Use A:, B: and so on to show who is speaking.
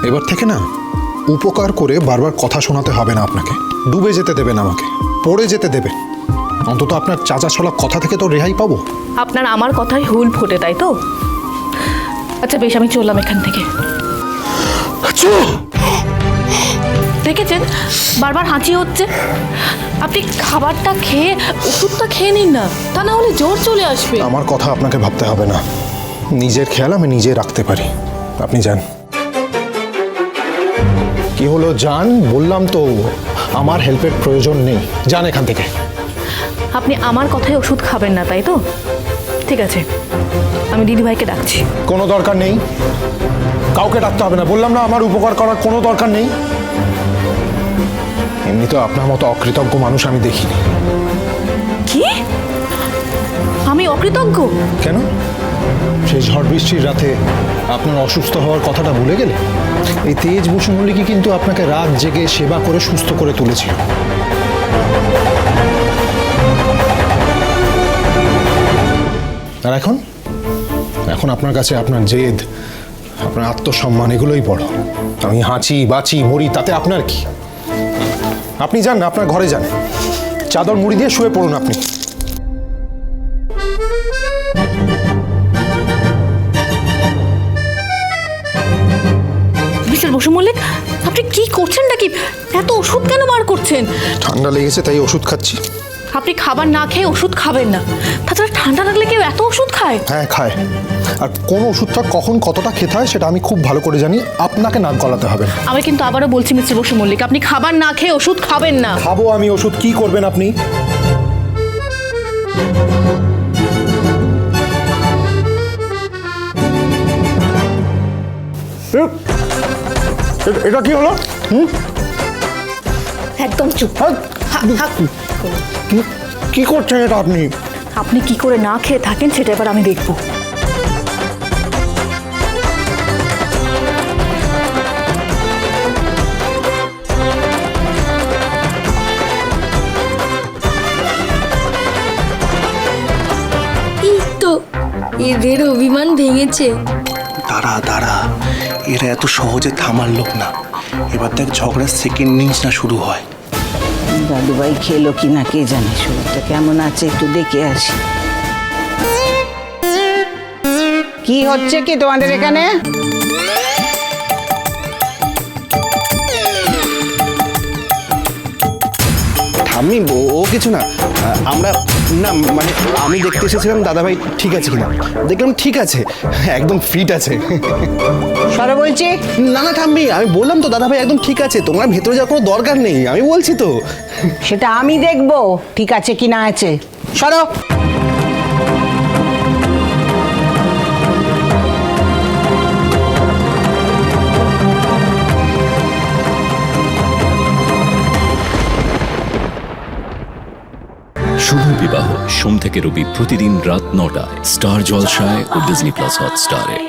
A: এবার থেকে না উপকার করে বারবার কথা শোনাতে হবে না আপনাকে। ডুবে যেতে দেবেন আমাকে, পড়ে যেতে দেবেন। অন্তত আপনার চাচা ছলা কথা থেকে তো রেহাই পাবো।
B: আপনার আমার কথাই হুল ফোটে, তাই তো? আচ্ছা বেশ, আমি চললাম এখান থেকে। দেখেছেন বারবার হাঁচি হচ্ছে। আপনি খাবারটা খেয়ে ওষুধটা খেয়ে নিন না, তা না হলে জ্বর চলে আসবে।
A: আমার কথা আপনাকে ভাবতে হবে না, নিজের খেয়াল আমি নিজে রাখতে পারি। আপনি যান। কি হলো? যান বললাম তো, আমার হেল্পের প্রয়োজন নেই। যান এখান থেকে।
B: আপনি আমার কথায় ওষুধ খাবেন না, তাই তো? ঠিক আছে, আমি দিদিভাইকে ডাকছি।
A: কোনো দরকার নেই, কাউকে ডাকতে হবে না। বললাম না, আমার উপকার করার কোনো দরকার নেই। এমনি তো আপনার মতো অকৃতজ্ঞ মানুষ আমি দেখিনি।
B: কি? আমি অকৃতজ্ঞ?
A: কেন? সেই ঝড় বৃষ্টির রাতে আপনার অসুস্থ হওয়ার কথাটা ভুলে গেলে? এই তেজ বসু মল্লিকই কিন্তু আপনাকে রাত জেগে সেবা করে সুস্থ করে তুলেছিল। আর এখন এখন আপনার কাছে আপনার জেদ, আপনার আত্মসম্মান এগুলোই বড়। আমি হাঁচি বাঁচি মরি তাতে আপনার কি? আপনি যান না, আপনার ঘরে যান, চাদর মুড়ি দিয়ে শুয়ে পড়ুন আপনি।
B: মিস্টার বসু মল্লিক, আপনি কি করছেন নাকি? এত ওষুধ কেন বার করছেন?
A: ঠান্ডা লেগেছে তাই ওষুধ খাচ্ছি।
B: আপনি খাবার না খেয়ে ওষুধ খাবেন না। তাছাড়া ঠান্ডা লাগলে কেউ এত ওষুধ খায়?
A: হ্যাঁ খায়, আর কোন ওষুধটা কখন কতটা খেতে হয় সেটা আমি খুব ভালো করে জানি। আপনাকে নাক গলাতে হবে না।
B: আমি কিন্তু আবারও বলছি মিস্টার বসু মল্লিক, আপনি খাবার না খেয়ে ওষুধ খাবেন না।
A: খাবো আমি ওষুধ, কি করবেন আপনি? এটা কি হলো?
B: একদম চুপ।
A: কি করছেন এটা আপনি?
B: আপনি কি করে না খেয়ে থাকেন সেটা এবার আমি দেখব।
C: এই তো এদের অভিমান ভেঙেছে।
D: দাঁড়া দাঁড়া, এরা এত সহজে থামার লোক না। এবার দেখ ঝগড়ার সেকেন্ড ইনিংস না শুরু হয়।
E: দাদুভাই খেলো কি না কে জানে, শরীরটা কেমন আছে একটু দেখে আসি। কি হচ্ছে কি তোমাদের এখানে?
D: ঠাম্মি ও কিছু না, আমরা না মানে আমি দেখতে এসেছিলাম দাদাভাই ঠিক আছে কিনা। দেখলাম ঠিক আছে, একদম ফিট আছে।
E: সরো বলছি।
D: না না ঠাম্মি, আমি বললাম তো দাদাভাই একদম ঠিক আছে, তোমার ভেতরে যাওয়ার কোনো দরকার নেই, আমি বলছি তো।
E: সেটা আমি দেখবো ঠিক আছে কি না আছে। সরো।
F: শুভ বিবাহ সোম থেকে রবি প্রতিদিন রাত ৯টায় স্টার জলসায় ও ডিজনি প্লাস হটস্টারে।